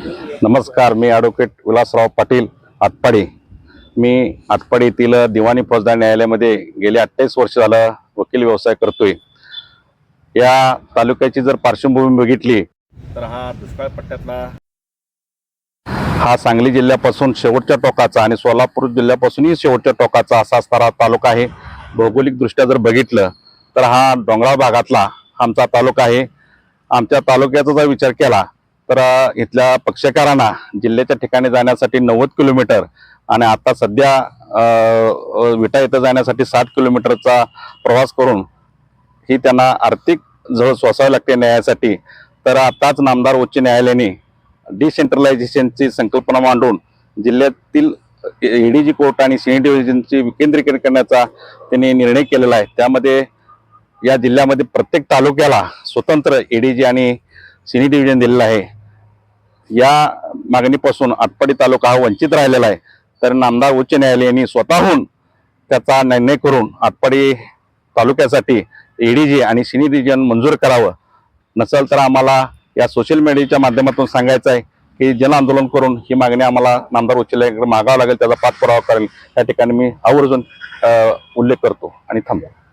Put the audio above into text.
नमस्कार, मी ॲडव्होकेट विलासराव पाटील आटपाडी. मी आटपाडी येथील दिवाणी फौजदार न्यायालयामध्ये गेले 28 वर्ष झालं वकील व्यवसाय करतोय. या तालुक्याची जर पार्श्वभूमी बघितली तर हा दुष्काळ पट्ट्यातला हा सांगली जिल्ह्यापासून शेवटच्या टोकाचा आणि सोलापूर जिल्ह्यापासूनही शेवटच्या टोकाचा असा असणारा तालुका आहे. भौगोलिकदृष्ट्या जर बघितलं तर हा डोंगराळ भागातला आमचा तालुका आहे. आमच्या तालुक्याचा जर विचार केला तर इथल्या पक्षकारांना जिल्ह्याच्या ठिकाणी जाण्यासाठी 90 किलोमीटर आणि आता सध्या विटा इथं जाण्यासाठी 60 किलोमीटरचा प्रवास करून ही त्यांना आर्थिक झळ सोसावी लागते न्यायासाठी. तर आताच नामदार उच्च न्यायालयाने डिसेंट्रलायझेशनची संकल्पना मांडून जिल्ह्यातील एडीजी कोर्ट आणि सिनियर डिव्हिजनची विकेंद्रीकरण करण्याचा त्यांनी निर्णय केलेला आहे. त्यामध्ये या जिल्ह्यामध्ये प्रत्येक तालुक्याला स्वतंत्र एडीजी आणि सिनियर डिव्हिजन दिलेलं आहे. या मागणीपासून आटपाडी तालुका हा वंचित राहिलेला आहे. तर नामदार उच्च न्यायालयाने स्वतःहून त्याचा निर्णय करून आटपाडी तालुक्यासाठी एडीजी आणि सिनियर डिव्हिजन मंजूर करावं. नसेल तर आम्हाला या सोशल मीडियाच्या माध्यमातून सांगायचं आहे की जन आंदोलन करून ही मागणी आम्हाला नामदार उच्च न्यायालयाकडे मागावं लागेल, त्याचा पाठपुरावा करेल. या ठिकाणी मी आवर्जून उल्लेख करतो आणि थांबतो.